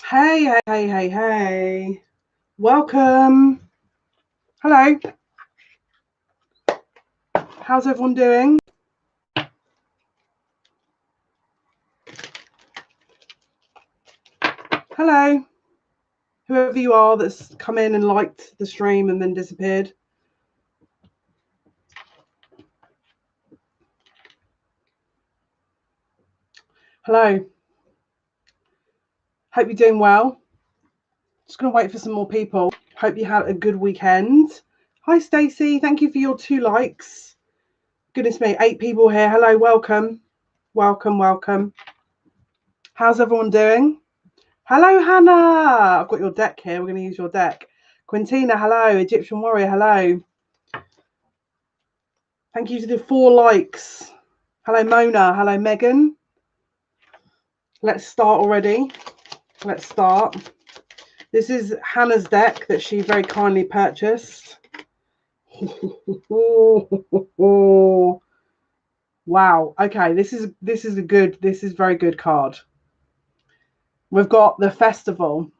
Hey, hey, hey, hey, hey. Welcome. Hello. How's everyone doing? Hello. Whoever you are that's come in and liked the stream and then disappeared. Hello. Hope you're doing well. Just going to wait for some more people. Hope you had a good weekend. Hi, Stacey. Thank you for your 2 likes. Goodness me, 8 people here. Hello, welcome. Welcome, welcome. How's everyone doing? Hello, Hannah. I've got your deck here. We're going to use your deck. Quintina, hello. Egyptian Warrior, hello. Thank you to the 4 likes. Hello, Mona. Hello, Megan. Let's start already. Let's start. This is Hannah's deck that she very kindly purchased. Wow. Okay, this is very good card. We've got the festival,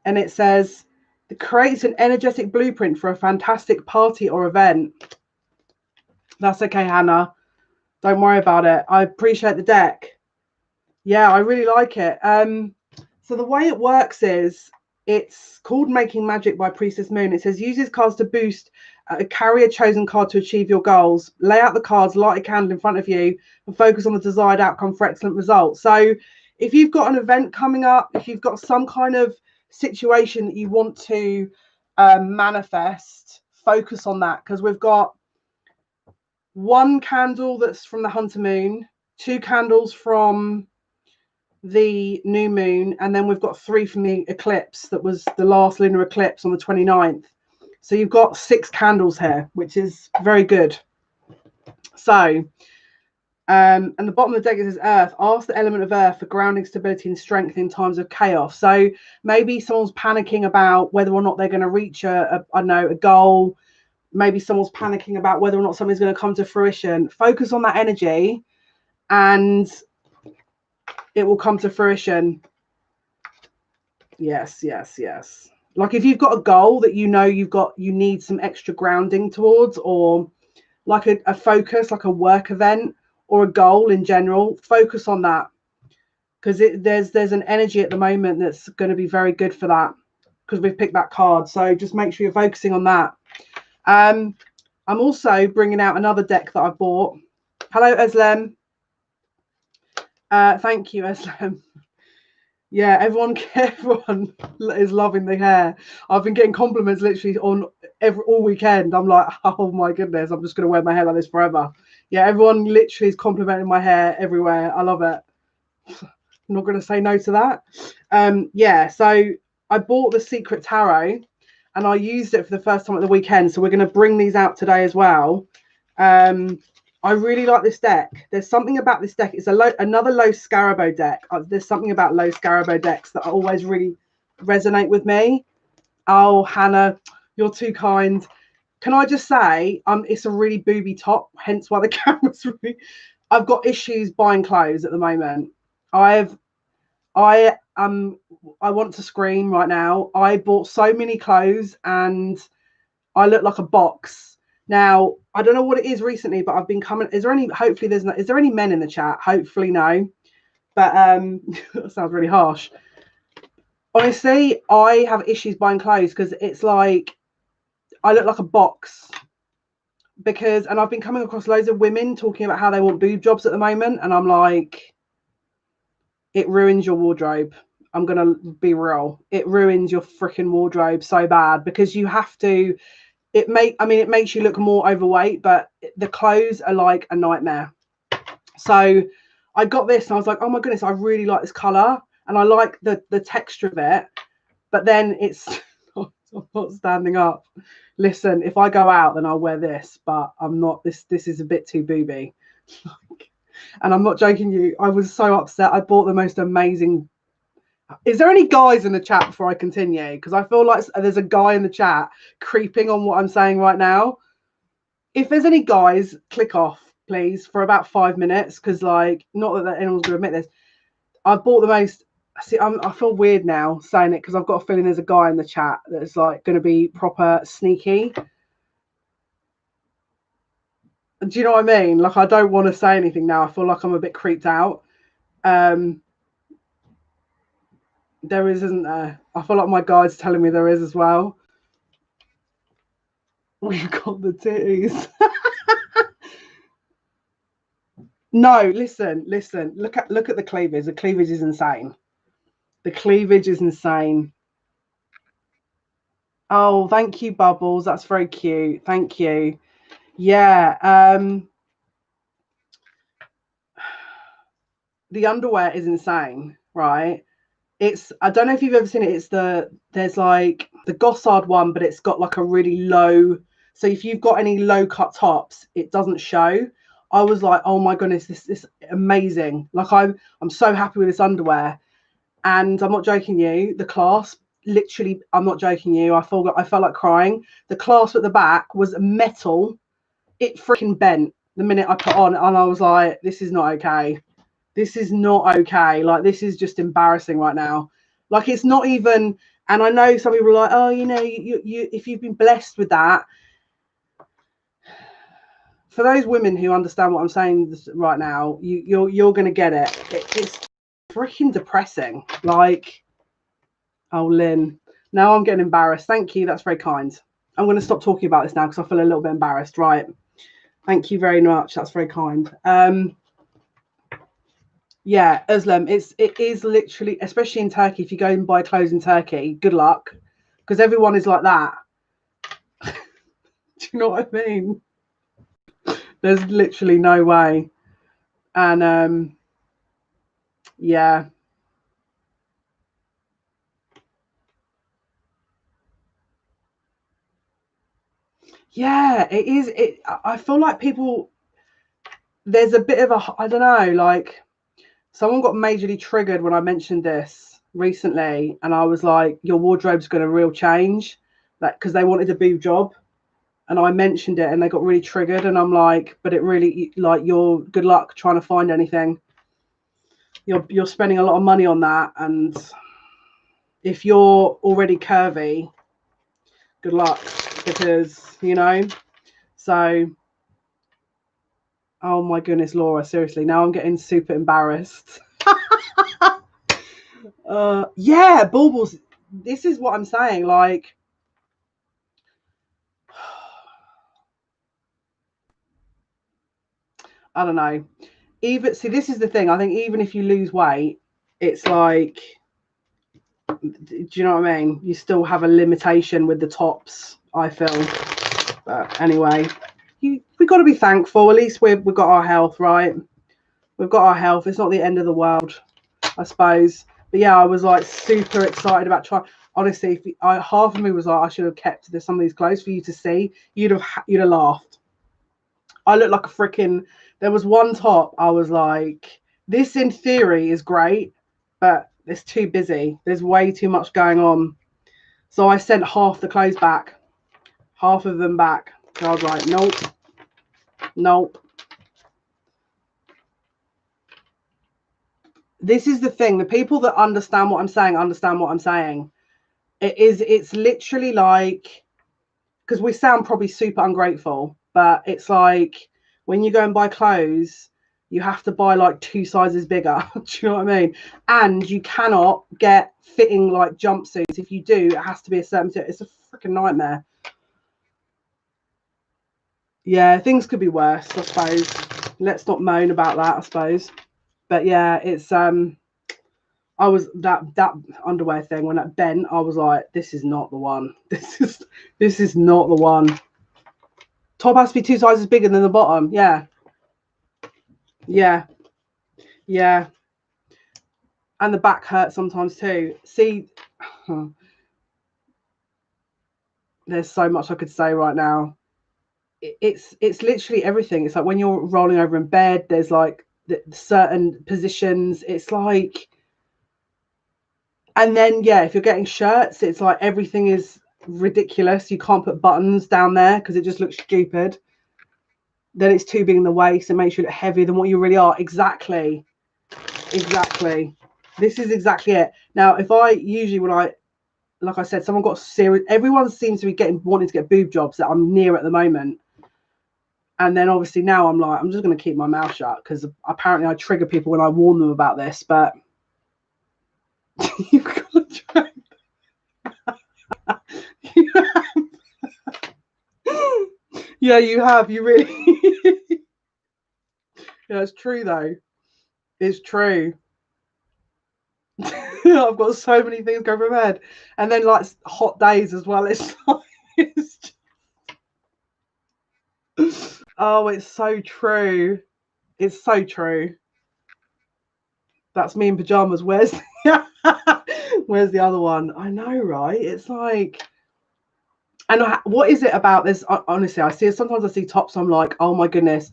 and it says it creates an energetic blueprint for a fantastic party or event. That's okay, Hannah. Don't worry about it. I appreciate the deck. Yeah, I really like it. So the way it works is it's called Making Magic by Priestess Moon. It says use these cards to boost, carry a chosen card to achieve your goals. Lay out the cards, light a candle in front of you, and focus on the desired outcome for excellent results. So if you've got an event coming up, if you've got some kind of situation that you want to manifest, focus on that, because we've got 1 candle that's from the Hunter Moon, 2 candles from the new moon, and then we've got 3 from the eclipse that was the last lunar eclipse on the 29th. So you've got 6 candles here, which is very good. So and the bottom of the deck is Earth. Ask the element of Earth for grounding, stability, and strength in times of chaos. So maybe someone's panicking about whether or not they're going to reach I don't know, a goal. Maybe someone's panicking about whether or not something's going to come to fruition. Focus on that energy and it will come to fruition. Yes, yes, yes. Like if you've got a goal that you need some extra grounding towards, or like a focus, like a work event or a goal in general, focus on that, because there's an energy at the moment that's going to be very good for that, because we've picked that card. So just make sure you're focusing on that. I'm also bringing out another deck that I bought. Hello, Eslem. Thank you, Eslem. Yeah, everyone is loving the hair. I've been getting compliments literally on all weekend. I'm like, oh my goodness, I'm just going to wear my hair like this forever. Yeah, everyone literally is complimenting my hair everywhere. I love it. I'm not going to say no to that. Yeah, so I bought the Secret Tarot and I used it for the first time at the weekend. So we're going to bring these out today as well. I really like this deck. There's something about this deck. It's another low Scarabo deck. There's something about low Scarabo decks that always really resonate with me. Oh, Hannah, you're too kind. Can I just say, it's a really booby top, hence why the camera's really... I've got issues buying clothes at the moment. I want to scream right now. I bought so many clothes and I look like a box. Now, I don't know what it is recently, but I've been coming. Is there any men in the chat? Hopefully no. But that sounds really harsh. Honestly, I have issues buying clothes because it's like I look like a box. And I've been coming across loads of women talking about how they want boob jobs at the moment, and I'm like, it ruins your wardrobe. I'm gonna be real. It ruins your freaking wardrobe so bad, because you have to. It makes you look more overweight, but the clothes are like a nightmare. So I got this and I was like, oh my goodness, I really like this color and I like the texture of it. But then it's not standing up. Listen, if I go out, then I'll wear this, but I'm not. This is a bit too booby. And I'm not joking you. I was so upset. I bought the most amazing. Is there any guys in the chat before I continue? Because I feel like there's a guy in the chat creeping on what I'm saying right now. If there's any guys, click off, please, for about 5 minutes. Because, like, not that anyone's going to admit this. I've bought the most See, I feel weird now saying it because I've got a feeling there's a guy in the chat that's like going to be proper sneaky. Do you know what I mean? Like, I don't want to say anything now. I feel like I'm a bit creeped out. There isn't there? I feel like my guide's telling me there is as well. We've got the titties. No, listen. Look at the cleavage. The cleavage is insane. The cleavage is insane. Oh, thank you, Bubbles. That's very cute. Thank you. Yeah. The underwear is insane, right? I don't know if you've ever seen it. There's like the Gossard one, but it's got like a really low. So if you've got any low cut tops, it doesn't show. I was like, oh my goodness, this is amazing. Like I'm so happy with this underwear. And I'm not joking you, the clasp, literally, I'm not joking you. I felt like crying. The clasp at the back was metal. It freaking bent the minute I put on, and I was like, this is not okay. This is not okay. Like, this is just embarrassing right now. Like, it's not even. And I know some people are like, oh, you know, you if you've been blessed with that. For those women who understand what I'm saying right now, you're going to get it. It's freaking depressing. Like, oh, Lynn. Now I'm getting embarrassed. Thank you. That's very kind. I'm going to stop talking about this now because I feel a little bit embarrassed. Right. Thank you very much. That's very kind. Yeah, Islam. It is literally, especially in Turkey. If you go and buy clothes in Turkey, good luck, because everyone is like that. Do you know what I mean? There's literally no way. And yeah. Yeah, it is. I feel like people. There's a bit of a. I don't know. Like, someone got majorly triggered when I mentioned this recently, and I was like, your wardrobe's going to real change, that because they wanted a boob job, and I mentioned it, and they got really triggered, and I'm like, but it really, like, you're good luck trying to find anything. You're spending a lot of money on that, and if you're already curvy, good luck, because so. Oh my goodness, Laura, seriously, now I'm getting super embarrassed. Yeah, baubles. This is what I'm saying. Like, I don't know. This is the thing. I think even if you lose weight, it's like, do you know what I mean? You still have a limitation with the tops, I feel. But anyway, we got to be thankful. At least we've got our health, right? We've got our health. It's not the end of the world, I suppose. But yeah, I was like super excited about trying. Honestly, half of me was like, I should have kept some of these clothes for you to see. You'd have laughed. I look like a freaking. There was one top. I was like, this in theory is great, but it's too busy. There's way too much going on. So I sent half the clothes back, half of them back. So I was like, nope. This is the thing. The people that understand what I'm saying understand what I'm saying. It's literally like, because we sound probably super ungrateful, but it's like when you go and buy clothes, you have to buy like 2 sizes bigger. Do you know what I mean? And you cannot get fitting like jumpsuits. If you do, it has to be a certain. It's a freaking nightmare. Yeah, things could be worse, I suppose. Let's not moan about that, I suppose. But yeah, it's I was that underwear thing when it bent. I was like, this is not the one. This is not the one. Top has to be 2 sizes bigger than the bottom. Yeah. And the back hurts sometimes too. See, there's so much I could say right now. It's literally everything. It's like when you're rolling over in bed, there's like certain positions. It's like, and then yeah, if you're getting shirts, it's like everything is ridiculous. You can't put buttons down there because it just looks stupid. Then it's too big in the waist and makes you look heavier than what you really are. Exactly. This is exactly it. Now, if I usually, when I, like I said, someone got serious, everyone seems to be wanting to get boob jobs that I'm near at the moment. And then obviously now I'm like, I'm just going to keep my mouth shut because apparently I trigger people when I warn them about this. But you've got to try. Yeah, you have. You really. Yeah, it's true though. It's true. I've got so many things going through my head, and then like hot days as well. It's like, it's just... oh, it's so true. It's so true. That's me in pajamas. Where's where's the other one? I know, right? It's like, and what is it about this? Honestly, I see it sometimes. I see tops. I'm like, oh my goodness,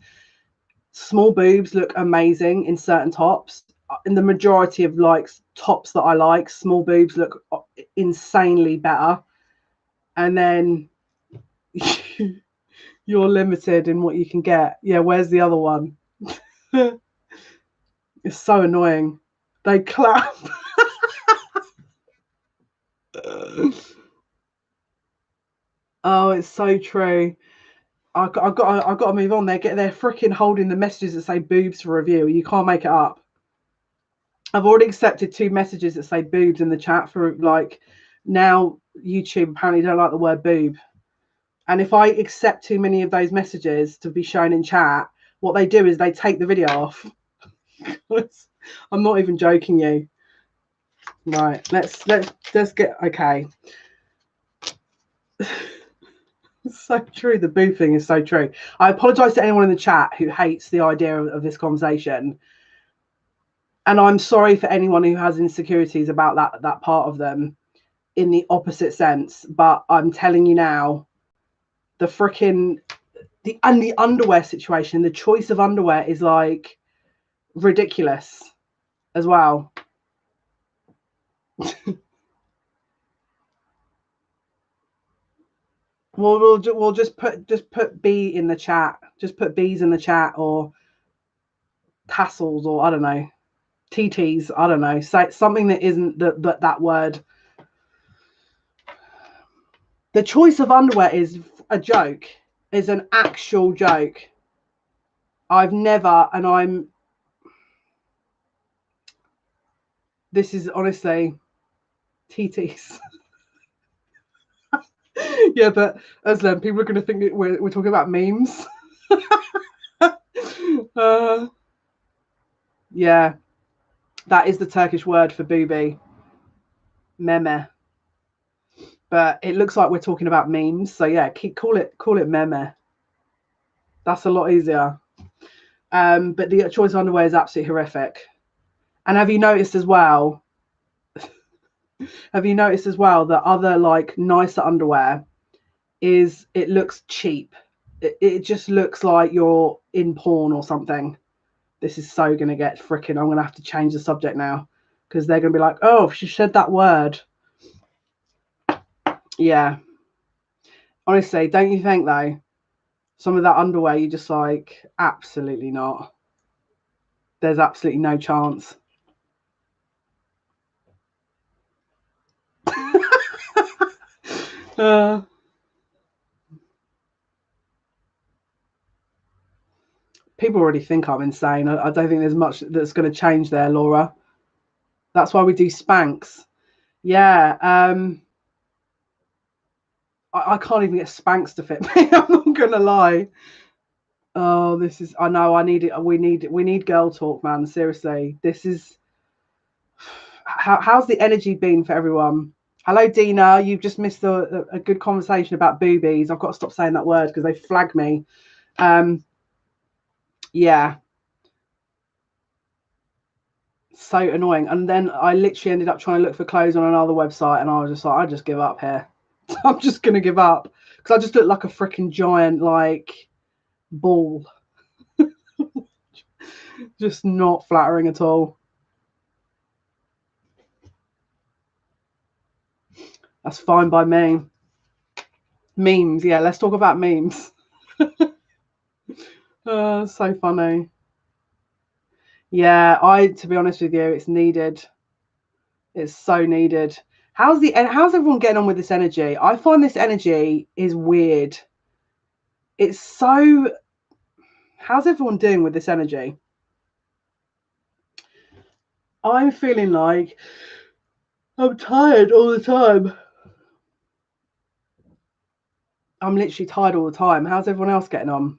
small boobs look amazing in certain tops. In the majority of like tops that I like, small boobs look insanely better. And then you're limited in what you can get. Yeah, where's the other one? It's so annoying. They clap. Oh, it's so true. I've got to move on. They're freaking holding the messages that say boobs for review. You can't make it up. I've already accepted 2 messages that say boobs in the chat for like, now YouTube apparently don't like the word boob. And if I accept too many of those messages to be shown in chat, what they do is they take the video off. I'm not even joking you. Right, let's get okay. It's so true. The boo thing is so true. I apologize to anyone in the chat who hates the idea of this conversation. And I'm sorry for anyone who has insecurities about that part of them in the opposite sense. But I'm telling you now, the underwear situation, the choice of underwear is like ridiculous as well. We'll just put B in the chat. Just put B's in the chat, or tassels, or I don't know, TTs. I don't know. Say something that isn't that word. The choice of underwear is a joke. Is an actual joke. I've never, and I'm. This is honestly TTs. Yeah, but Aslam, people are going to think that we're talking about memes. Yeah, that is the Turkish word for booby, meme. But it looks like we're talking about memes, so yeah, call it meme. That's a lot easier. But the choice of underwear is absolutely horrific. And have you noticed as well? That other like nicer underwear it looks cheap. It just looks like you're in porn or something. This is so gonna get freaking. I'm gonna have to change the subject now because they're gonna be like, oh, she said that word. Yeah. Honestly, don't you think though? Some of that underwear, you just like, absolutely not. There's absolutely no chance. People already think I'm insane. I don't think there's much that's going to change there, Laura. That's why we do Spanx. Yeah. I can't even get Spanx to fit me. I'm not going to lie. Oh, this is. I know. I need it. We need girl talk, man. Seriously, this is. How's the energy been for everyone? Hello, Dina. You've just missed a good conversation about boobies. I've got to stop saying that word because they flag me. Yeah. So annoying. And then I literally ended up trying to look for clothes on another website, and I was just like, I just give up here. I'm just gonna give up because I just look like a freaking giant like ball. Just not flattering at all. That's fine by me. Memes, yeah, let's talk about memes. So funny. Yeah, to be honest with you, it's needed. It's so needed. How's everyone getting on with this energy? I find this energy is weird. It's so, how's everyone doing with this energy? I'm feeling like I'm tired all the time. I'm literally tired all the time. How's everyone else getting on?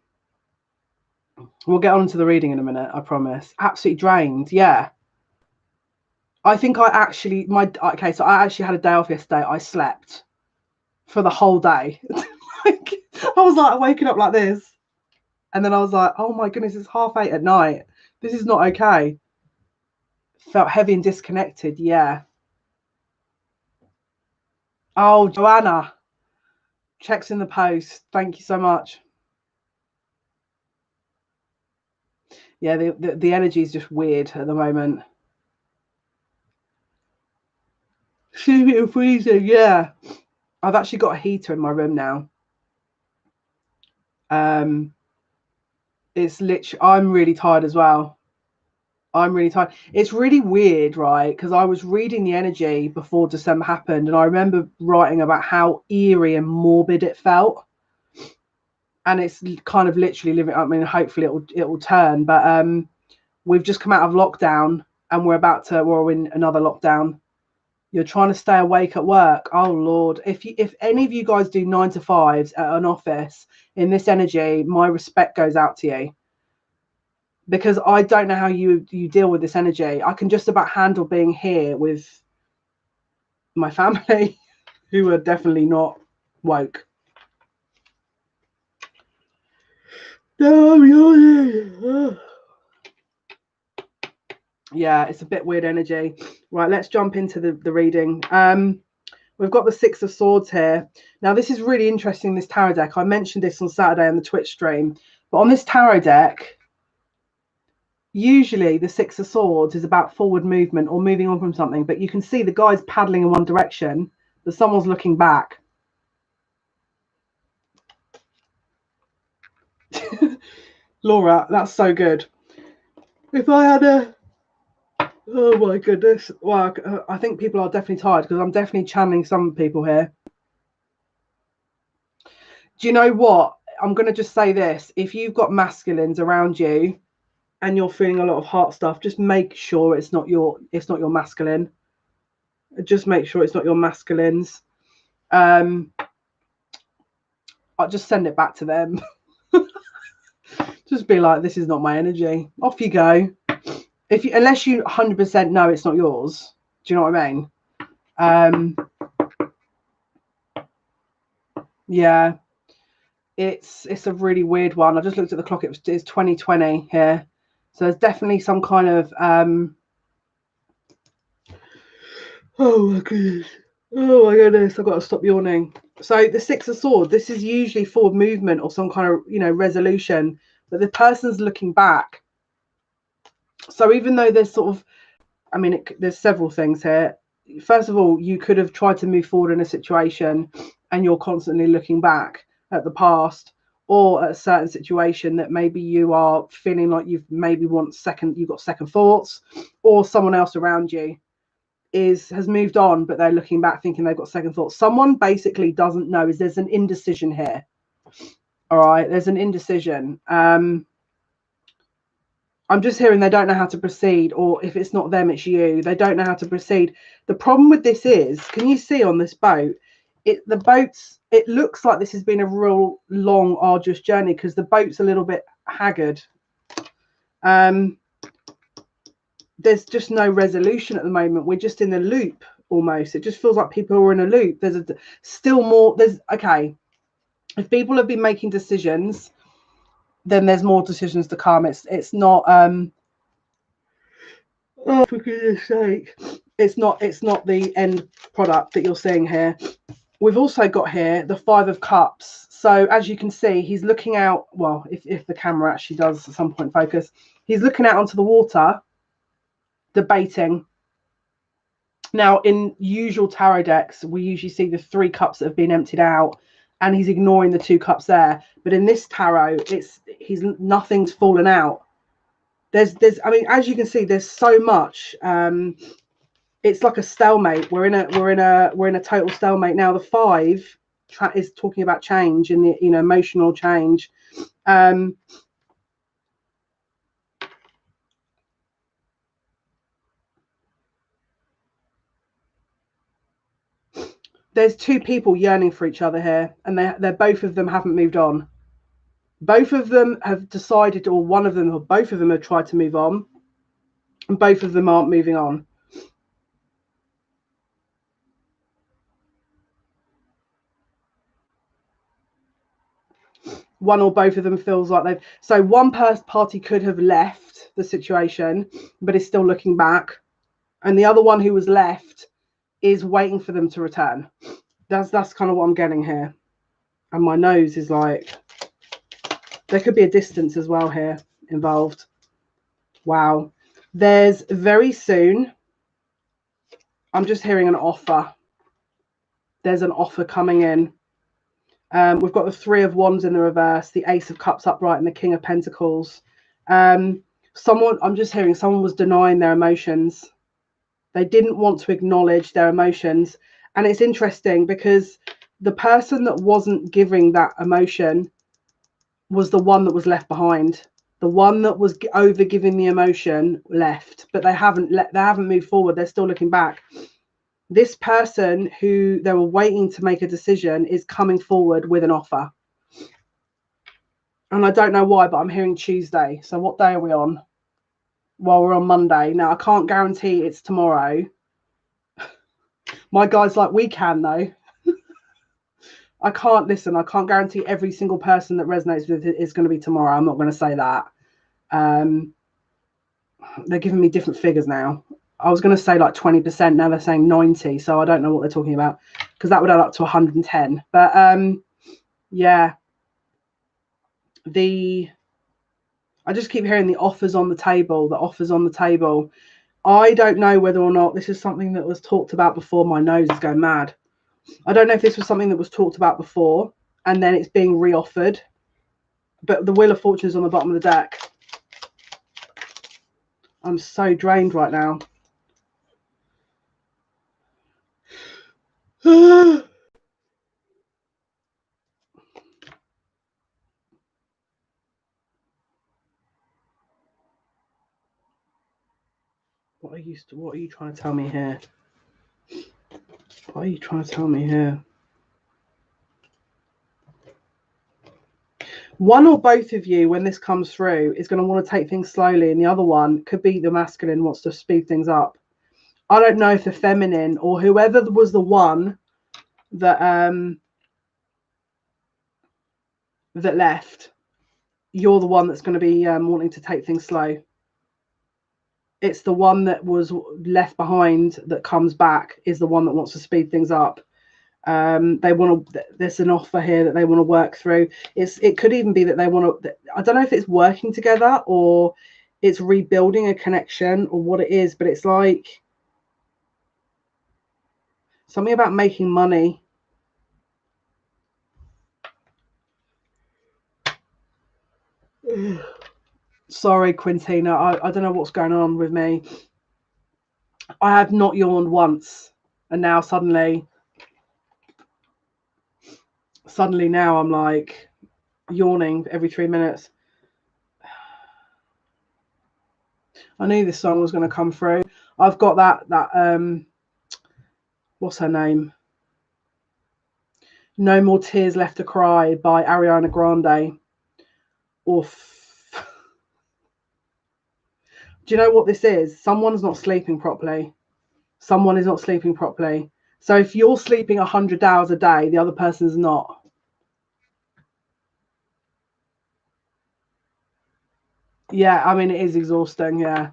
We'll get on to the reading in a minute, I promise. Absolutely drained, yeah. I think I actually, so I actually had a day off yesterday. I slept for the whole day. Like, I was like waking up like this. And then I was like, oh my goodness, it's 8:30 at night. This is not okay. Felt heavy and disconnected, yeah. Oh, Joanna. Checks in the post. Thank you so much. Yeah, the energy is just weird at the moment. Super freezing, yeah. I've actually got a heater in my room now. It's literally, I'm really tired as well. I'm really tired. It's really weird, right? Because I was reading the energy before December happened, and I remember writing about how eerie and morbid it felt. And it's kind of literally living. I mean, hopefully it will turn. But we've just come out of lockdown, and we're in another lockdown. You're trying to stay awake at work. Oh Lord, if any of you guys do 9 to 5s at an office in this energy, my respect goes out to you. Because I don't know how you deal with this energy. I can just about handle being here with my family, who are definitely not woke. No, yeah, it's a bit weird energy. Right, let's jump into the reading. We've got the Six of Swords here. Now, this is really interesting, this tarot deck. I mentioned this on Saturday on the Twitch stream. But on this tarot deck, usually the Six of Swords is about forward movement or moving on from something. But you can see the guy's paddling in one direction, but someone's looking back. Laura, that's so good. If I had a... Oh my goodness. Well, I think people are definitely tired because I'm definitely channeling some people here. Do you know what? I'm going to just say this. If you've got masculines around you and you're feeling a lot of heart stuff, just make sure it's not your masculine. Just make sure it's not your masculines. I'll just send it back to them. Just be like, this is not my energy. Off you go. Unless you 100% know it's not yours. Do you know what I mean? Yeah. It's a really weird one. I just looked at the clock. It's 2020 here. So there's definitely some kind of oh my goodness, I've got to stop yawning. So the Six of Swords, this is usually forward movement or some kind of resolution, but the person's looking back. So even though there's sort of, I mean, there's several things here. First of all, you could have tried to move forward in a situation and you're constantly looking back at the past or at a certain situation that maybe you are feeling like you've got second thoughts, or someone else around you has moved on, but they're looking back thinking they've got second thoughts. Someone basically doesn't know. There's an indecision here. All right, there's an indecision. I'm just hearing they don't know how to proceed, or if it's not them, it's you. They don't know how to proceed. The problem with this is, can you see on this boat, it looks like this has been a real long, arduous journey because the boat's a little bit haggard. There's just no resolution at the moment. We're just in a loop almost. It just feels like people are in a loop. Okay. If people have been making decisions, then there's more decisions to come. It's not oh, for goodness sake. It's not the end product that you're seeing here. We've also got here the Five of Cups. So as you can see, he's looking out. Well, if the camera actually does at some point focus, he's looking out onto the water, debating. Now, in usual tarot decks, we usually see the 3 cups that have been emptied out, and he's ignoring the 2 cups there. But in this tarot, nothing's fallen out. I mean, as you can see, there's so much it's like a stalemate. We're in a total stalemate now. The 5 is talking about change and the, you know, emotional change. There's 2 people yearning for each other here, and they're both of them haven't moved on. Both of them have decided, or one of them or both of them have tried to move on, and both of them aren't moving on. One or both of them feels like they've, so one party could have left the situation but is still looking back, and the other one who was left is waiting for them to return. That's kind of what I'm getting here. And my nose is like, there could be a distance as well here involved. Wow. There's very soon, I'm just hearing an offer. There's an offer coming in. We've got the 3 of Wands in the reverse, the Ace of Cups upright, and the King of Pentacles. I'm just hearing someone was denying their emotions. They didn't want to acknowledge their emotions. And it's interesting because the person that wasn't giving that emotion was the one that was left behind. The one that was over giving the emotion left, but they haven't moved forward. They're still looking back. This person who they were waiting to make a decision is coming forward with an offer. And I don't know why, but I'm hearing Tuesday. So what day are we on? Well, we're on Monday. Now, I can't guarantee it's tomorrow. My guy's like, we can, though. I can't guarantee every single person that resonates with it is going to be tomorrow. I'm not going to say that. They're giving me different figures now. I was going to say like 20%. Now they're saying 90. So I don't know what they're talking about, because that would add up to 110. But yeah, I just keep hearing the offers on the table, the offers on the table. I don't know whether or not this is something that was talked about before. My nose is going mad. I don't know if this was something that was talked about before and then it's being re-offered. But the Wheel of Fortune is on the bottom of the deck. I'm so drained right now. What are you trying to tell me here? What are you trying to tell me here? One or both of you, when this comes through, is going to want to take things slowly, and the other one could be the masculine wants to speed things up. I don't know if the feminine or whoever was the one that that left, you're the one that's going to be wanting to take things slow. It's the one that was left behind that comes back is the one that wants to speed things up. They want to, there's an offer here that they want to work through. It could even be that they want to, I don't know if it's working together or it's rebuilding a connection or what it is, but it's like something about making money. Sorry, Quintina, I don't know what's going on with me. I have not yawned once, and now suddenly now I'm like yawning every 3 minutes. I knew this song was going to come through. I've got that what's her name? No More Tears Left to Cry by Ariana Grande. Oof. Do you know what this is? Someone's not sleeping properly. Someone is not sleeping properly. So if you're sleeping 100 hours a day, the other person's not. Yeah, I mean, it is exhausting, yeah.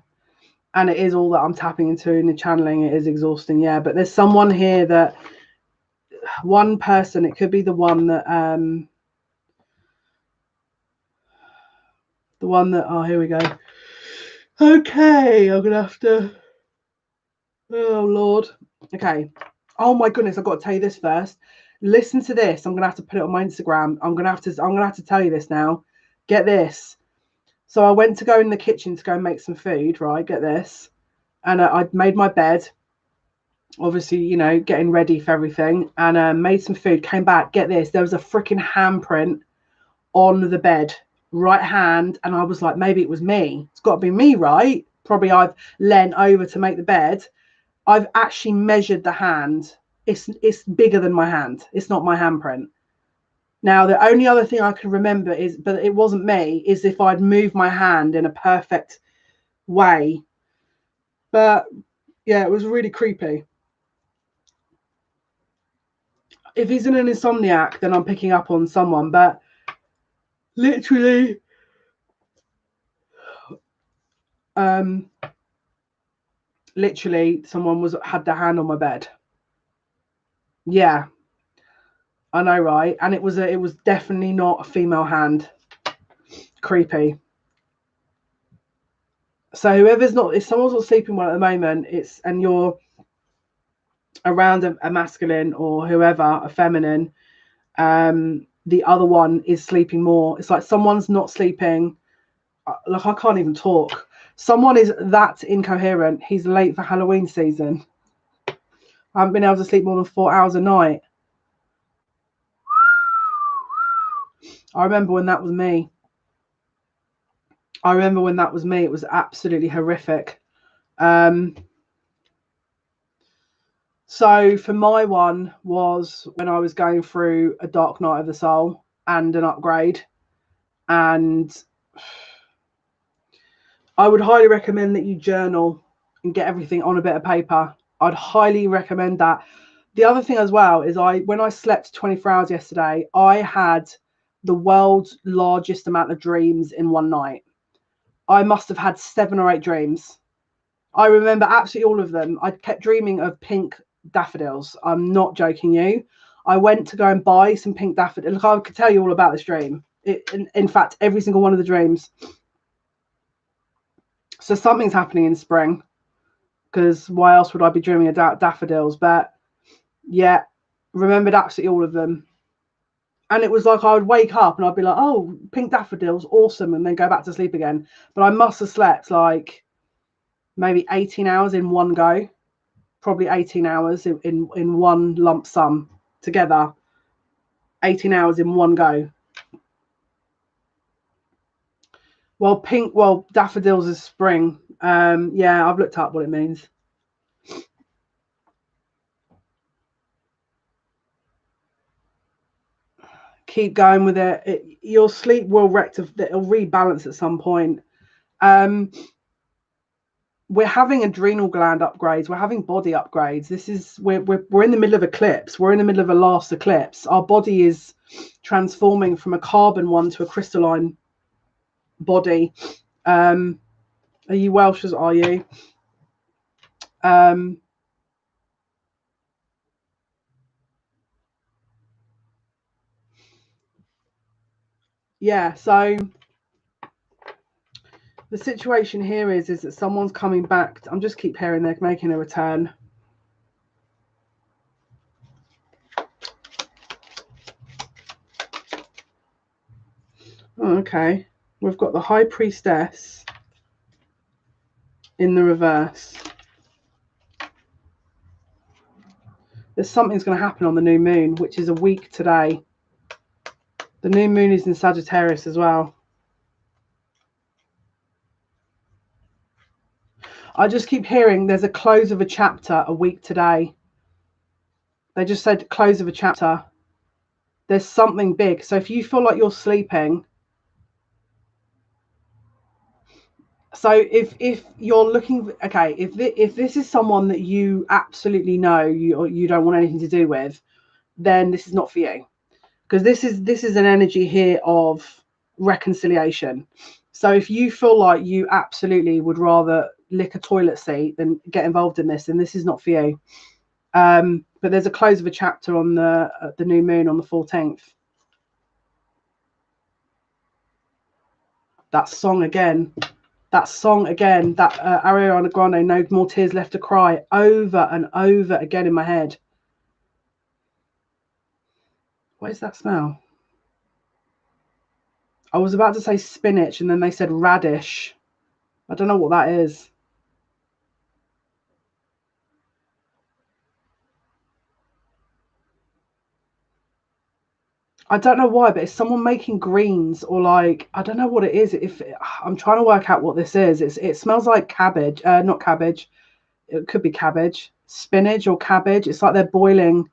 And it is all that I'm tapping into in the channeling. It is exhausting, yeah. But there's someone here that, one person, it could be the one that, oh, here we go. Okay, I'm going to have to, oh, Lord. Okay. Oh, my goodness, I've got to tell you this first. Listen to this. I'm going to have to put it on my Instagram. I'm going to have to tell you this now. Get this. So I went to go in the kitchen to go and make some food, right? Get this. And I'd made my bed. obviously, you know, getting ready for everything, and made some food, came back, get this, there was a freaking handprint on the bed, right hand, and I was like, maybe it was me. It's got to be me, right? Probably I've leant over to make the bed. I've actually measured the hand. It's bigger than my hand. It's not my handprint. Now, the only other thing I can remember is, but it wasn't me, is if I'd moved my hand in a perfect way. But yeah, it was really creepy. If he's an insomniac, then I'm picking up on someone. But literally, literally, someone had their hand on my bed. Yeah, I know, right? And it was definitely not a female hand. Creepy. So if someone's not sleeping well at the moment, and you're around a masculine or whoever, a feminine, the other one is sleeping more. It's like someone's not sleeping. Like, I can't even talk. Someone is that incoherent. He's late for Halloween season. I haven't been able to sleep more than 4 hours a night. I remember when that was me. It was absolutely horrific. So for my one was when I was going through a dark night of the soul and an upgrade. And I would highly recommend that you journal and get everything on a bit of paper. I'd highly recommend that. The other thing as well is when I slept 24 hours yesterday, I had the world's largest amount of dreams in one night. I must have had 7 or 8 dreams. I remember absolutely all of them. I kept dreaming of pink daffodils. I'm not joking you. I went to go and buy some pink daffodils. Look, I could tell you all about this dream. In fact, every single one of the dreams. So something's happening in spring, because why else would I be dreaming of daffodils? But yeah, remembered absolutely all of them. And it was like I would wake up and I'd be like, oh, pink daffodils, awesome, and then go back to sleep again. But I must have slept like maybe 18 hours in one go. Probably 18 hours in one lump sum together. 18 hours in one go. Well, daffodils is spring. Yeah, I've looked up what it means. Keep going with it. Your sleep will it'll rebalance at some point. We're having adrenal gland upgrades. We're having body upgrades. We're in the middle of eclipse. We're in the middle of a last eclipse. Our body is transforming from a carbon one to a crystalline body. Are you Welsh? Are you? Yeah. So the situation here is that someone's coming back. I'm just keep hearing they're making a return. Oh, okay. We've got the High Priestess in the reverse. There's something's going to happen on the new moon, which is a week today. The new moon is in Sagittarius as well. I just keep hearing there's a close of a chapter a week today. They just said close of a chapter. There's something big. So if you feel like you're sleeping, so if you're looking, okay, if this is someone that you absolutely know you don't want anything to do with, then this is not for you, because this is an energy here of reconciliation. So if you feel like you absolutely would rather lick a toilet seat than get involved in this, then this is not for you. But there's a close of a chapter on the new moon on the 14th. That song again, that Ariana Grande, No More Tears Left to Cry, over and over again in my head. What is that smell? I was about to say spinach and then they said radish. I don't know what that is. I don't know why, but it's someone making greens, or like, I don't know what it is. If I'm trying to work out what this is, it smells like cabbage, not cabbage. It could be cabbage, spinach or cabbage. It's like they're boiling.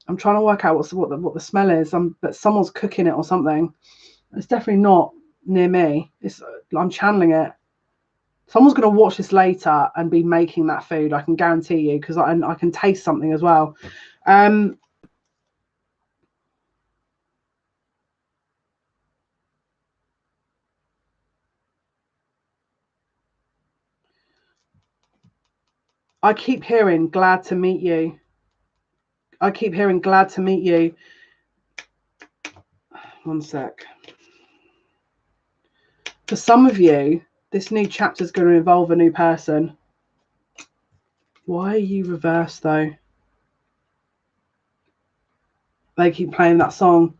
I'm trying to work out what the smell is. But someone's cooking it or something. It's definitely not near me. I'm channeling it. Someone's going to watch this later and be making that food. I can guarantee you, because I can taste something as well. I keep hearing glad to meet you. I keep hearing glad to meet you. One sec. For some of you, this new chapter is going to involve a new person. Why are you reversed though? They keep playing that song.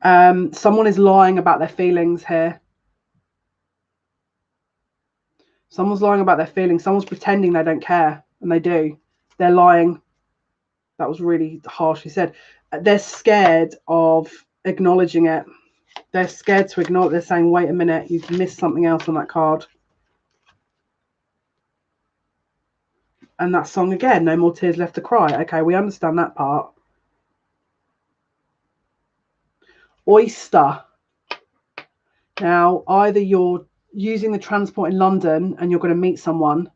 Someone is lying about their feelings here. Someone's lying about their feelings. Someone's pretending they don't care, and they do. They're lying. That was really harshly said. They're scared of acknowledging it. They're scared to acknowledge. They're saying, wait a minute, you've missed something else on that card. And that song again, No More Tears Left to Cry. Okay, we understand that part. Oyster. Now, either you're using the transport in London and you're going to meet someone,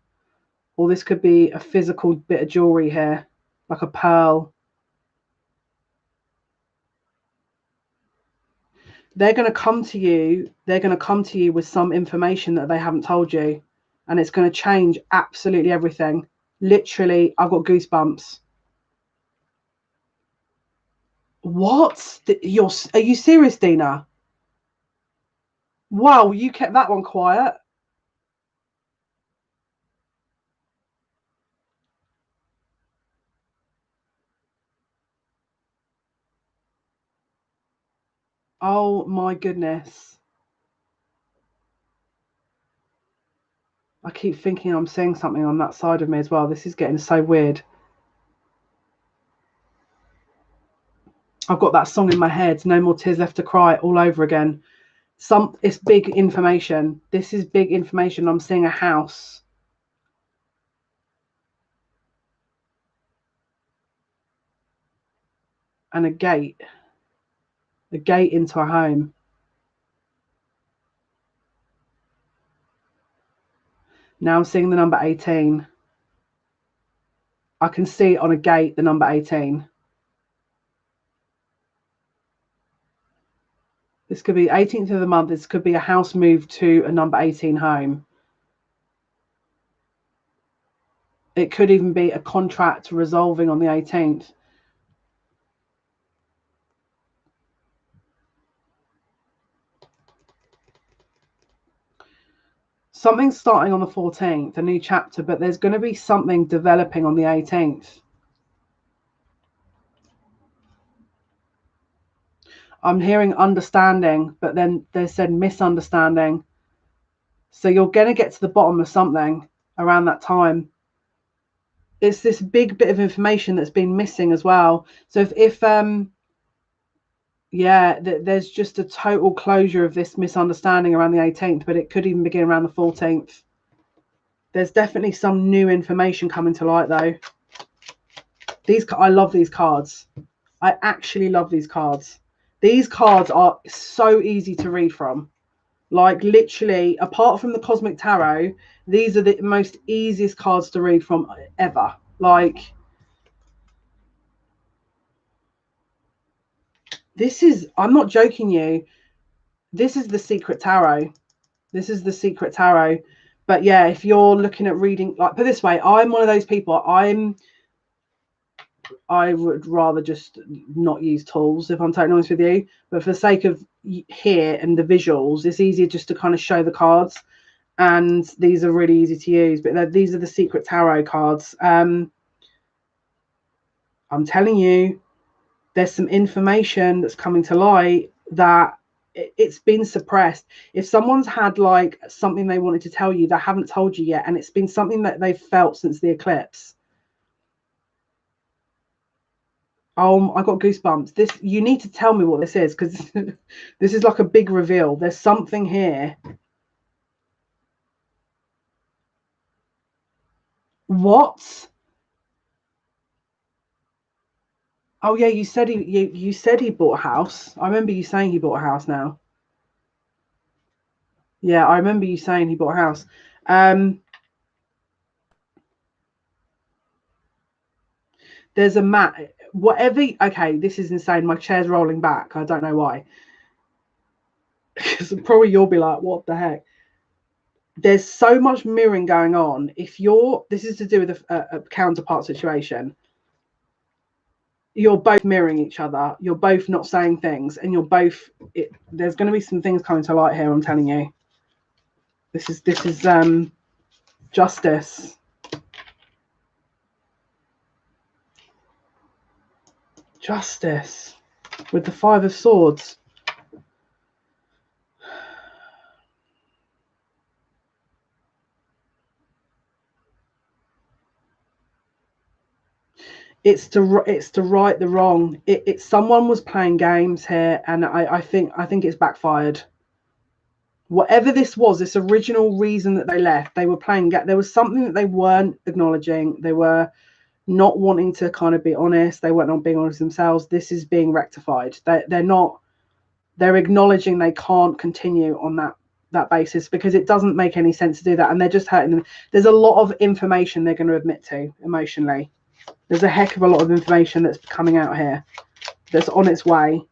or this could be a physical bit of jewelry here, like a pearl. They're going to come to you. They're going to come to you with some information that they haven't told you, and it's going to change absolutely everything. Literally, I've got goosebumps. What? Are you serious, Dina? Wow, you kept that one quiet. Oh my goodness. I keep thinking I'm seeing something on that side of me as well. This is getting so weird. I've got that song in my head, No More Tears Left to Cry, all over again. It's big information. This is big information. I'm seeing a house. And a gate into a home. Now I'm seeing the number 18. I can see on a gate the number 18. This could be 18th of the month. This could be a house move to a number 18 home. It could even be a contract resolving on the 18th. Something's starting on the 14th, a new chapter, but there's going to be something developing on the 18th. I'm hearing understanding, but then they said misunderstanding. So you're going to get to the bottom of something around that time. It's this big bit of information that's been missing as well. So if yeah, there's just a total closure of this misunderstanding around the 18th, but it could even begin around the 14th. There's definitely some new information coming to light, though. I love these cards. I actually love these cards. These cards are so easy to read from. Like, literally, apart from the Cosmic Tarot, these are the most easiest cards to read from ever. Like, this is, I'm not joking you, this is the Secret Tarot. This is the Secret Tarot. But yeah, if you're looking at reading, like, put it this way, I'm one of those people, I would rather just not use tools, if I'm totally honest with you. But for the sake of here and the visuals, it's easier just to kind of show the cards. And these are really easy to use. But these are the Secret Tarot cards. I'm telling you, there's some information that's coming to light that it's been suppressed. If someone's had like something they wanted to tell you, they haven't told you yet, and it's been something that they've felt since the eclipse. Oh, I got goosebumps. This, you need to tell me what this is, because this is like a big reveal. There's something here. What? Oh yeah, you said you said he bought a house. I remember you saying he bought a house now. Yeah, I remember you saying he bought a house. There's a mat. Whatever. Okay, this is insane. My chair's rolling back. I don't know why. Because probably you'll be like, what the heck? There's so much mirroring going on. If you're, this is to do with a counterpart situation. You're both mirroring each other. You're both not saying things, and you're both. There's going to be some things coming to light here. I'm telling you. This is justice. Justice with the Five of Swords. It's to right the wrong. It's someone was playing games here, and I think it's backfired. Whatever this was, this original reason that they left, they were playing. There was something that they weren't acknowledging. They were not wanting to kind of be honest. They weren't not being honest themselves. This is being rectified. They're not. They're acknowledging they can't continue on that basis, because it doesn't make any sense to do that, and they're just hurting them. There's a lot of information they're going to admit to emotionally. There's a heck of a lot of information that's coming out here that's on its way.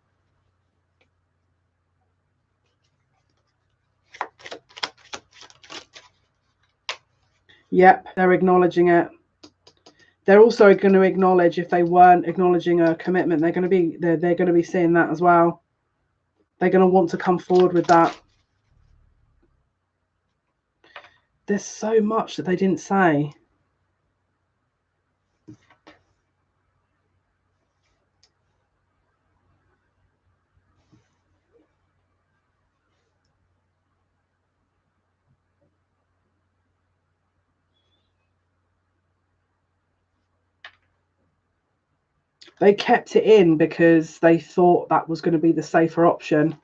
Yep, they're acknowledging it. They're also going to acknowledge, if they weren't acknowledging a commitment, they're going to be seeing that as well. They're going to want to come forward with that. There's so much that they didn't say. They kept it in because they thought that was going to be the safer option.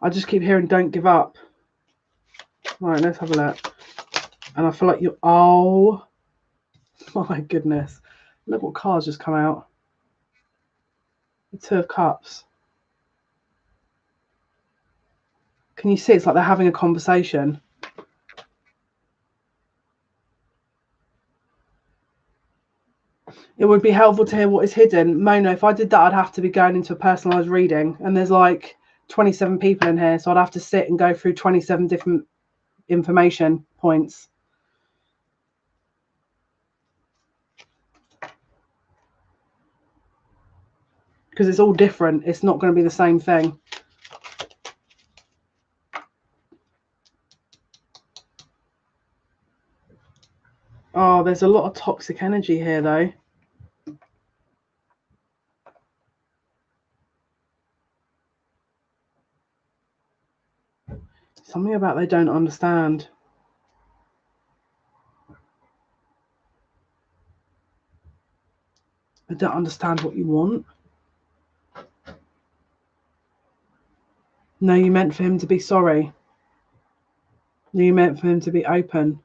I just keep hearing "don't give up." Right, let's have a look. And I feel like you. Oh my goodness! Look what cards just come out. The Two of Cups. Can you see? It's like they're having a conversation. It would be helpful to hear what is hidden. Mona, if I did that, I'd have to be going into a personalised reading. And there's like 27 people in here. So I'd have to sit and go through 27 different information points. Because it's all different. It's not going to be the same thing. Oh, there's a lot of toxic energy here, though. Something about they don't understand. I don't understand what you want. No, you meant for him to be sorry. No, you meant for him to be open.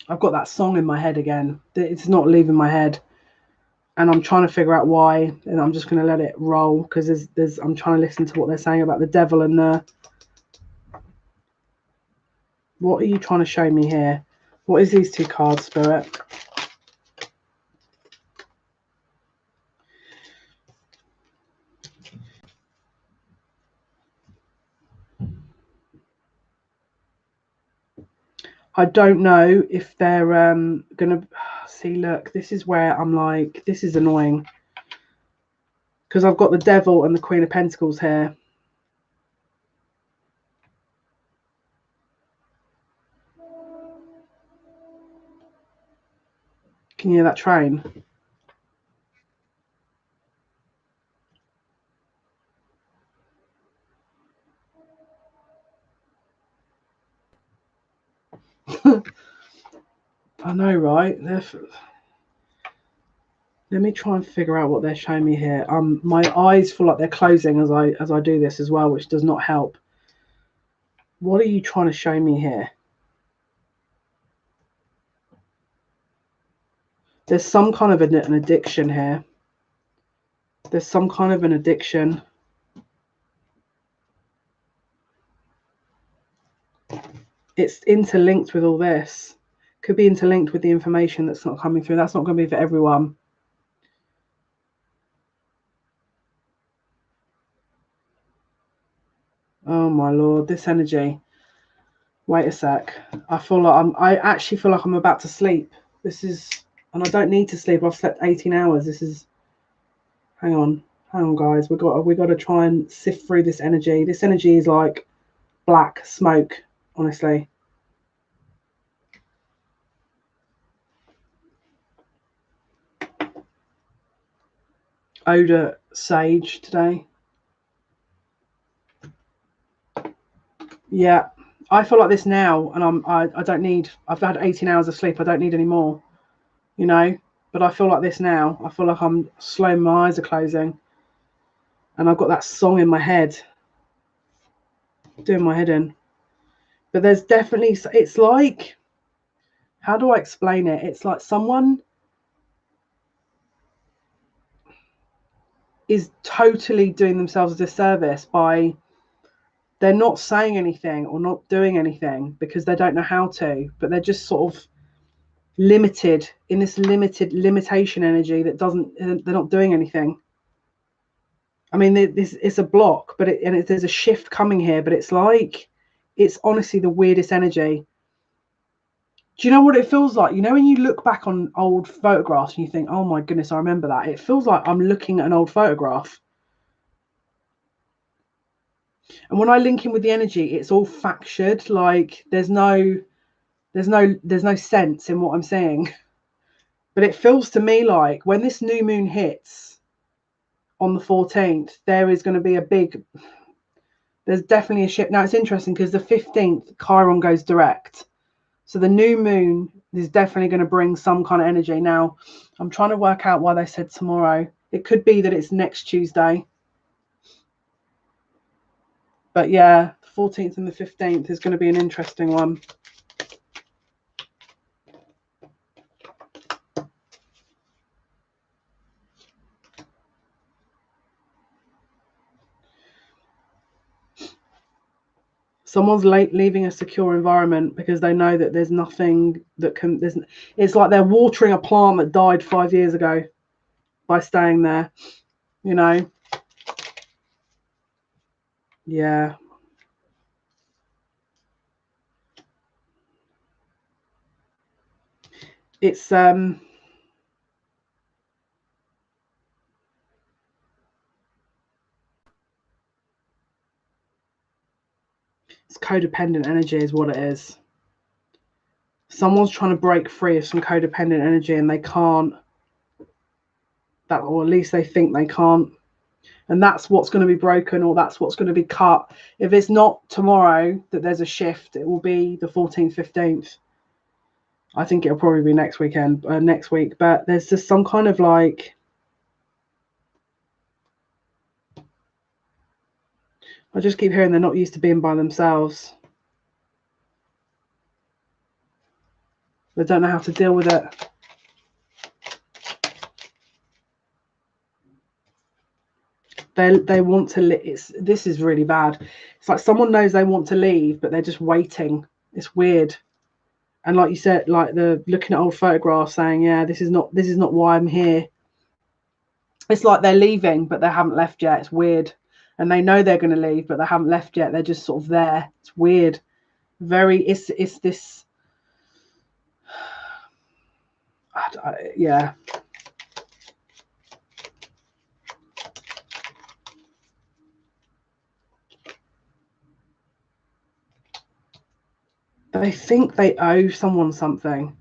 I've got that song in my head again. It's not leaving my head. And I'm trying to figure out why, and I'm just going to let it roll, because I'm trying to listen to what they're saying about the devil and the. What are you trying to show me here? What is these two cards, Spirit? I don't know if they're gonna see. Look, this is where I'm like, this is annoying, because I've got the Devil and the Queen of Pentacles here. Can you hear that train? I know, right? Let me try and figure out what they're showing me here. My eyes feel like they're closing as I do this as well, which does not help. What are you trying to show me here? There's some kind of an addiction here. There's some kind of an addiction. It's interlinked with all this. Could be interlinked with the information that's not coming through. That's not going to be for everyone. Oh my Lord, this energy. Wait a sec. I actually feel like I'm about to sleep. This is, and I don't need to sleep. I've slept 18 hours. This is, hang on, guys. We got to try and sift through this energy. This energy is like black smoke, honestly. Odor sage today. Yeah, I feel like this now, and I don't need. I've had 18 hours of sleep. I don't need any more, you know. But I feel like this now. I feel like I'm slow. My eyes are closing, and I've got that song in my head, doing my head in. But there's definitely. It's like, how do I explain it? It's like someone is totally doing themselves a disservice by they're not saying anything or not doing anything because they don't know how to, but they're just sort of limited in this limitation energy that they're not doing anything. I mean, this it's a block, but there's a shift coming here, but it's like, it's honestly the weirdest energy. Do you know what it feels like? You know, when you look back on old photographs and you think, oh my goodness, I remember that. It feels like I'm looking at an old photograph. And when I link in with the energy, it's all fractured. Like there's no sense in what I'm saying. But it feels to me like when this new moon hits on the 14th, there is going to be there's definitely a shift. Now it's interesting because the 15th, Chiron goes direct. So the new moon is definitely going to bring some kind of energy. Now, I'm trying to work out why they said tomorrow. It could be that it's next Tuesday. But yeah, the 14th and the 15th is going to be an interesting one. Someone's leaving a secure environment because they know that there's nothing that can. It's like they're watering a plant that died 5 years ago by staying there. You know. Yeah. It's codependent energy is what it is. Someone's trying to break free of some codependent energy and they can't. That, or at least they think they can't. And that's what's going to be broken, or that's what's going to be cut. If it's not tomorrow that there's a shift, it will be the 14th, 15th. I think it'll probably be next week. But there's just some kind of like, I just keep hearing they're not used to being by themselves. They don't know how to deal with it. They want to this is really bad. It's like someone knows they want to leave, but they're just waiting. It's weird. And like you said, like the looking at old photographs saying, yeah, this is not why I'm here. It's like they're leaving, but they haven't left yet. It's weird. And they know they're going to leave, but they haven't left yet. They're just sort of there. It's weird. It's this. Yeah. They think they owe someone something.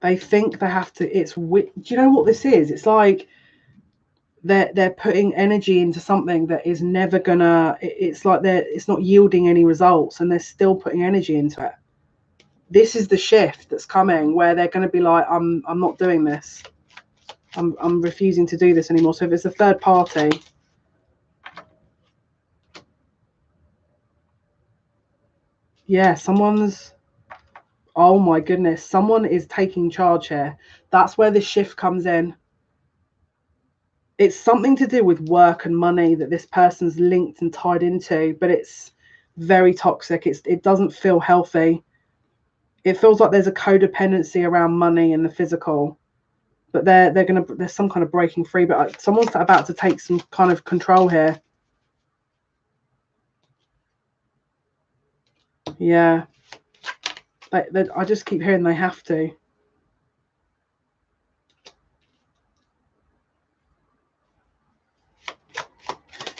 They think they have to. Do you know what this is? It's like they're putting energy into something that is never gonna. It's like it's not yielding any results, and they're still putting energy into it. This is the shift that's coming, where they're going to be like, I'm not doing this. I'm refusing to do this anymore. So if it's a third party, yeah, oh my goodness, someone is taking charge here. That's where the shift comes in. It's something to do with work and money that this person's linked and tied into, but it's very toxic. It doesn't feel healthy. It feels like there's a codependency around money and the physical, but there's some kind of breaking free. But someone's about to take some kind of control here. Yeah, I just keep hearing they have to.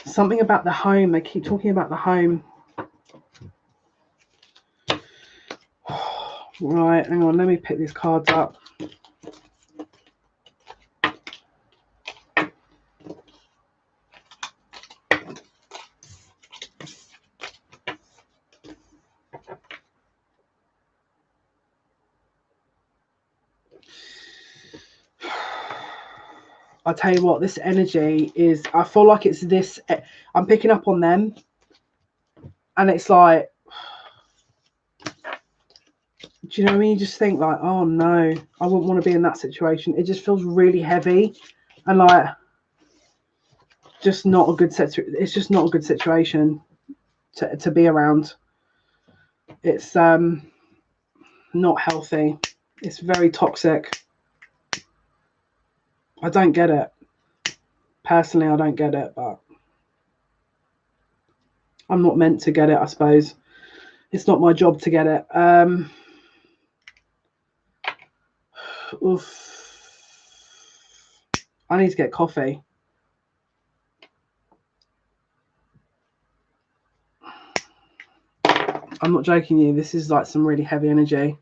Something about the home. They keep talking about the home. Right, hang on. Let me pick these cards up. I tell you what, this energy is. I feel like it's this. I'm picking up on them, and it's like, do you know when you just think like, oh no, I wouldn't want to be in that situation. It just feels really heavy, and like, just not a good set. It's just not a good situation to be around. It's not healthy. It's very toxic. I don't get it. Personally, I don't get it, but I'm not meant to get it, I suppose. It's not my job to get it. Oof. I need to get coffee. I'm not joking you. This is like some really heavy energy.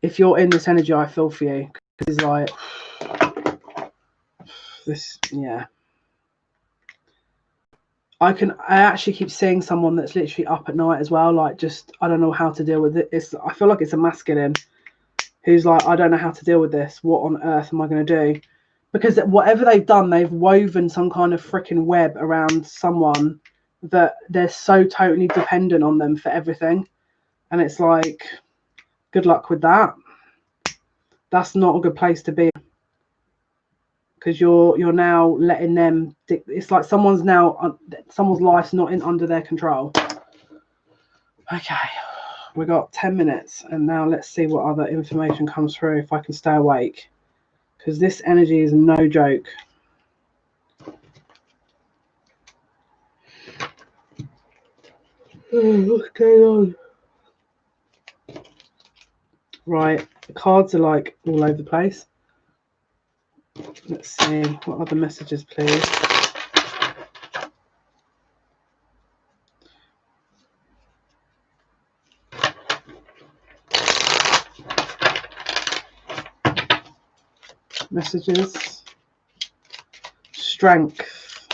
If you're in this energy, I feel for you. Because it's like this, yeah. I actually keep seeing someone that's literally up at night as well. Like, just, I don't know how to deal with it. I feel like it's a masculine who's like, I don't know how to deal with this. What on earth am I going to do? Because whatever they've done, they've woven some kind of freaking web around someone that they're so totally dependent on them for everything. And it's like, good luck with that. That's not a good place to be, because you're now letting them. It's like someone's life's not in under their control. Okay, we got 10 minutes, and now let's see what other information comes through if I can stay awake, because this energy is no joke. What's going on? Right, the cards are like all over the place. Let's see, what other messages, please? Messages. Strength.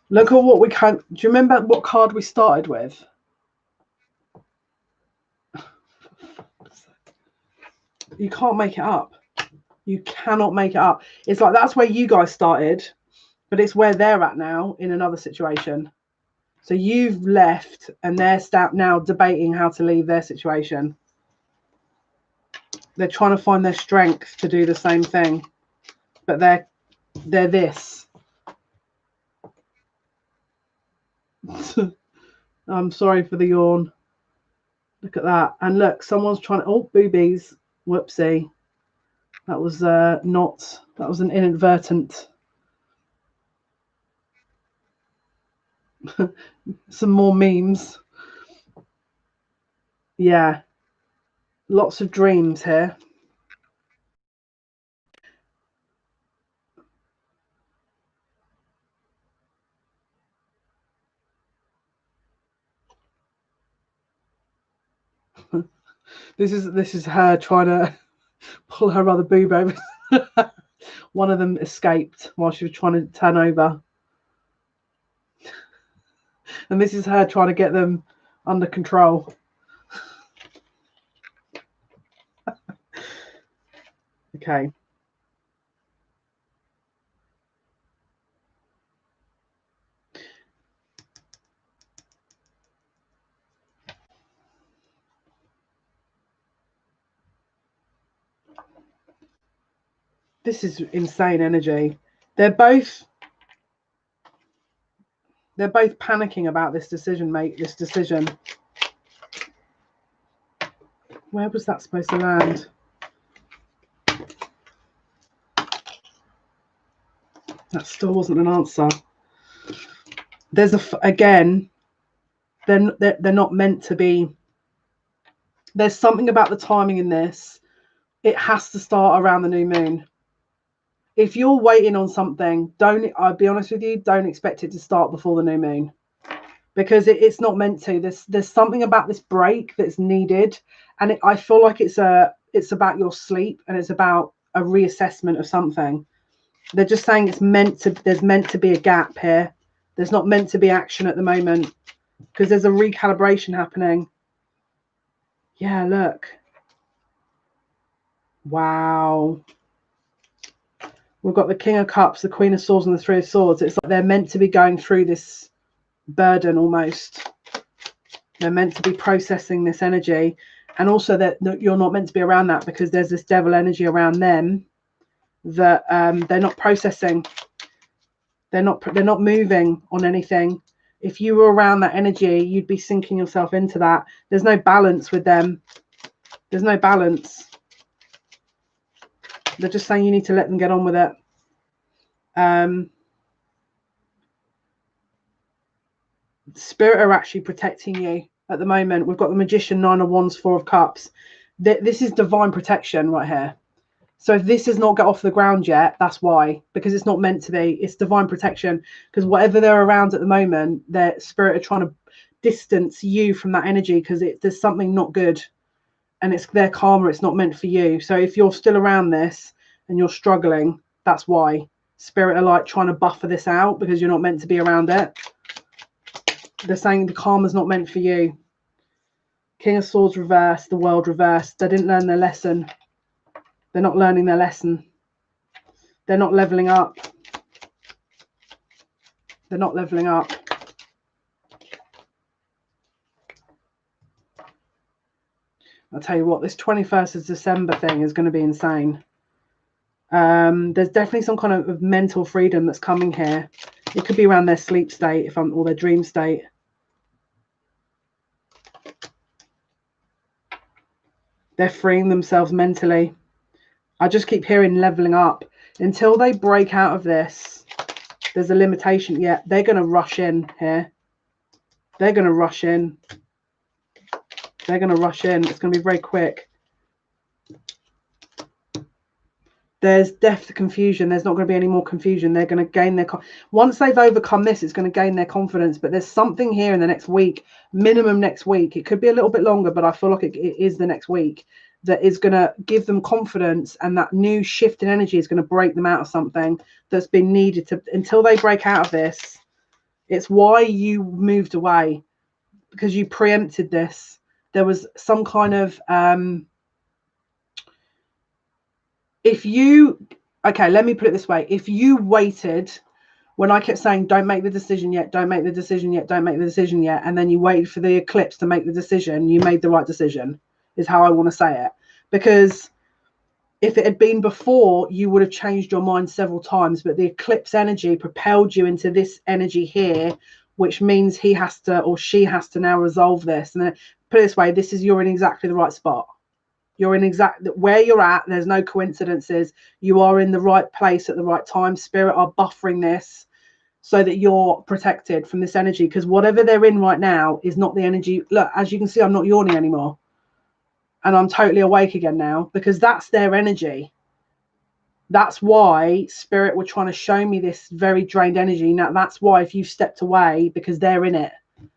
Look at what we can. Do you remember what card we started with? You can't make it up. You cannot make it up. It's like that's where you guys started, but it's where they're at now in another situation. So you've left, and they're now debating how to leave their situation. They're trying to find their strength to do the same thing, but they're this. I'm sorry for the yawn. Look at that. And look, someone's trying to, oh, boobies. Whoopsie. That was that was an inadvertent. Some more memes. Yeah. Lots of dreams here. This is her trying to pull her other boob over. One of them escaped while she was trying to turn over. And this is her trying to get them under control. Okay. This is insane energy. They're both panicking about this decision, this decision. Where was that supposed to land? That still wasn't an answer. There's again, they're not meant to be. There's something about the timing in this. It has to start around the new moon. If you're waiting on something, I'll be honest with you, don't expect it to start before the new moon, because it's not meant to. There's something about this break that's needed, and I feel like it's about your sleep, and it's about a reassessment of something. They're just saying there's meant to be a gap here. There's not meant to be action at the moment, because there's a recalibration happening. Yeah, look. Wow. We've got the King of Cups, the Queen of Swords, and the Three of Swords. It's like they're meant to be going through this burden almost. They're meant to be processing this energy. And also that you're not meant to be around that, because there's this devil energy around them that they're not processing. They're not moving on anything. If you were around that energy, you'd be sinking yourself into that. There's no balance with them. There's no balance. They're just saying you need to let them get on with it. Spirit are actually protecting you at the moment. We've got the Magician, Nine of Wands, Four of Cups. This is divine protection right here. So if this has not got off the ground yet, that's why, because it's not meant to be. It's divine protection, because whatever they're around at the moment, their spirit are trying to distance you from that energy, because there's something not good, and it's their karma. It's not meant for you. So if you're still around this and you're struggling, that's why. Spirit are like trying to buffer this out, because you're not meant to be around it. They're saying the karma's not meant for you. King of Swords reversed, the World reversed. They didn't learn their lesson. They're not learning their lesson. They're not leveling up. They're not leveling up. I'll tell you what, this 21st of December thing is going to be insane. There's definitely some kind of mental freedom that's coming here. It could be around their sleep state, or their dream state. They're freeing themselves mentally. I just keep hearing leveling up. Until they break out of this, there's a limitation. Yeah, they're going to rush in here. They're going to rush in. They're going to rush in. It's going to be very quick. There's death to confusion. There's not going to be any more confusion. They're going to gain their... Once they've overcome this, it's going to gain their confidence. But there's something here in the next week, minimum next week. It could be a little bit longer, but I feel like it is the next week, that is going to give them confidence, and that new shift in energy is going to break them out of something that's been needed to... Until they break out of this, it's why you moved away, because you preempted this. There was some kind of... okay, let me put it this way. If you waited, when I kept saying, don't make the decision yet, don't make the decision yet, don't make the decision yet, and then you waited for the eclipse to make the decision, you made the right decision, is how I want to say it. Because if it had been before, you would have changed your mind several times, but the eclipse energy propelled you into this energy here, which means he has to, or she has to now resolve this. And then put it this way, you're in exactly the right spot. You're in where you're at. There's no coincidences. You are in the right place at the right time. Spirit are buffering this so that you're protected from this energy, because whatever they're in right now is not the energy. Look, as you can see, I'm not yawning anymore, and I'm totally awake again now, because that's their energy. That's why Spirit were trying to show me this very drained energy. Now, that's why if you stepped away, because they're in it,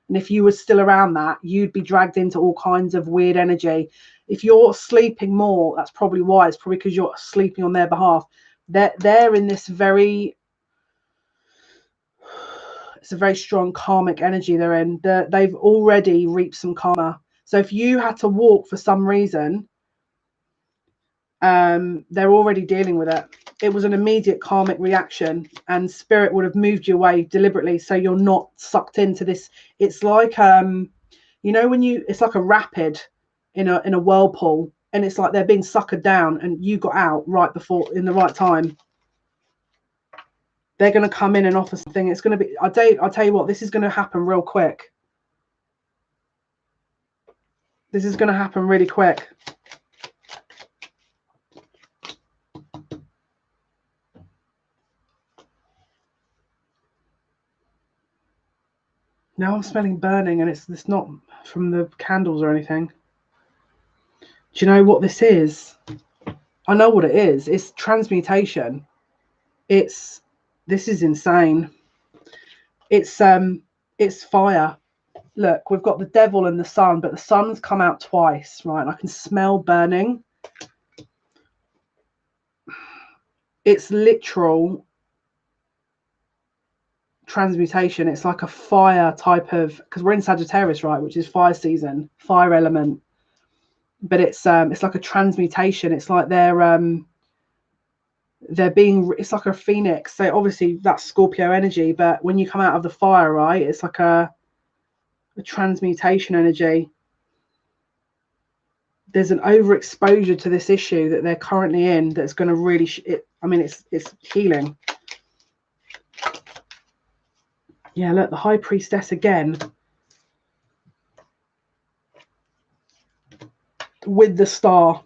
And if you were still around that, you'd be dragged into all kinds of weird energy. If you're sleeping more, that's probably why. It's probably because you're sleeping on their behalf. They're in this very, it's a very strong karmic energy they're in. They've already reaped some karma. So if you had to walk for some reason, they're already dealing with it. It was an immediate karmic reaction, and spirit would have moved you away deliberately so you're not sucked into this. It's like you know, when you, it's like a rapid in a whirlpool, and it's like they're being suckered down and you got out right before, in the right time. They're going to come in and offer something. It's going to be, I'll tell you what, this is going to happen real quick. This is going to happen really quick. Now I'm smelling burning, and it's not from the candles or anything. Do you know what this is? I know what it is. It's transmutation. This is insane. It's fire. Look, we've got the devil and the sun, but the sun's come out twice, right? And I can smell burning. It's literal transmutation. It's like a fire type of, because we're in Sagittarius, right, which is fire season, fire element. But it's like a transmutation. It's like they're being, it's like a phoenix. So obviously that's Scorpio energy, but when you come out of the fire, right, it's like a transmutation energy. There's an overexposure to this issue that they're currently in that's going to really I mean, it's healing. Yeah, look, the High Priestess again with the star.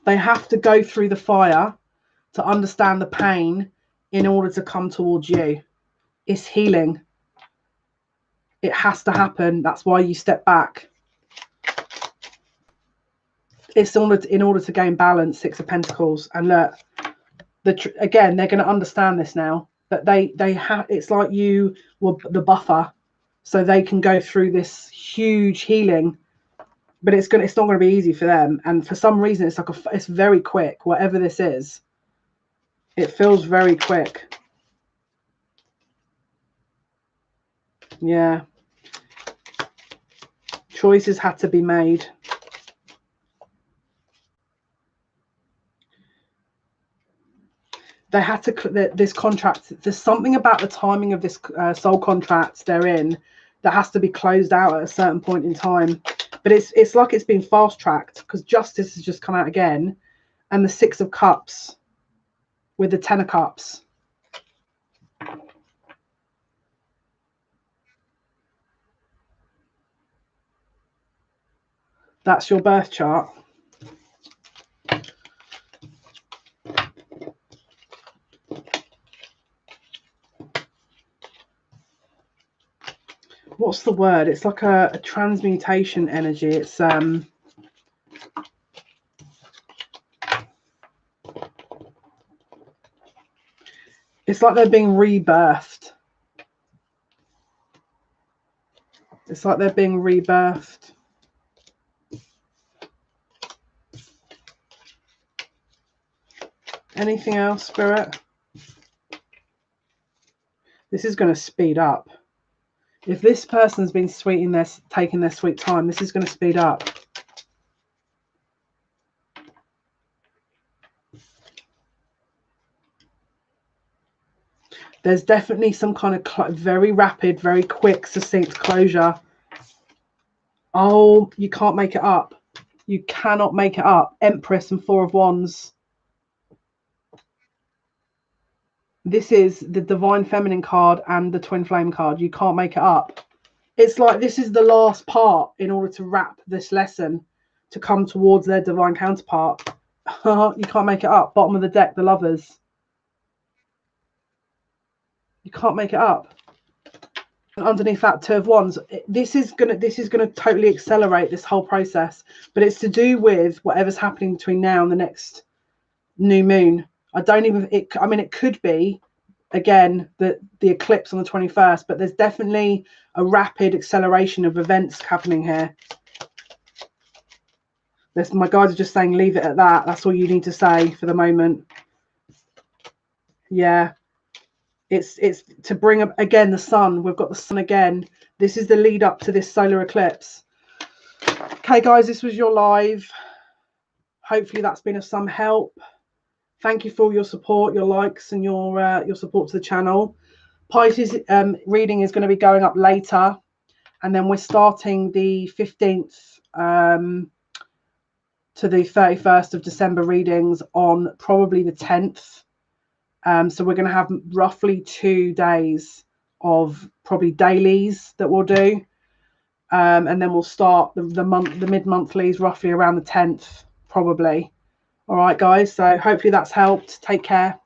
They have to go through the fire to understand the pain in order to come towards you. It's healing. It has to happen. That's why you step back. It's in order to gain balance. Six of Pentacles. And look, again, they're going to understand this now. But they have. It's like you were the buffer, so they can go through this huge healing. But it's not going to be easy for them. And for some reason, it's very quick. Whatever this is, it feels very quick. Yeah. Choices had to be made. They had to, this contract, there's something about the timing of this soul contract they're in that has to be closed out at a certain point in time. But it's like it's been fast tracked, because justice has just come out again, and the Six of Cups with the Ten of Cups. That's your birth chart. What's the word? It's like a transmutation energy. It's like they're being rebirthed. It's like they're being rebirthed. Anything else, Spirit? This is going to speed up. If this person's been taking their sweet time, this is going to speed up. There's definitely some kind of very rapid, very quick, succinct closure. Oh, you can't make it up. You cannot make it up. Empress and Four of Wands. This is the Divine Feminine card and the Twin Flame card. You can't make it up. It's like this is the last part in order to wrap this lesson to come towards their divine counterpart. You can't make it up. Bottom of the deck, the Lovers. You can't make it up. And underneath that, Two of Wands. This is gonna totally accelerate this whole process. But it's to do with whatever's happening between now and the next new moon. I mean, it could be again the eclipse on the 21st, but there's definitely a rapid acceleration of events happening here. My guides are just saying leave it at that. That's all you need to say for the moment. Yeah, it's to bring up again the sun. We've got the sun again. This is the lead up to this solar eclipse. Okay guys, this was your live. Hopefully that's been of some help. Thank you for your support, your likes, and your support to the channel. Pisces reading is going to be going up later, and then we're starting the 15th to the 31st of December readings on probably the 10th. So we're going to have roughly 2 days of probably dailies that we'll do, and then we'll start the mid-monthlies roughly around the 10th probably. All right guys, so hopefully that's helped. Take care.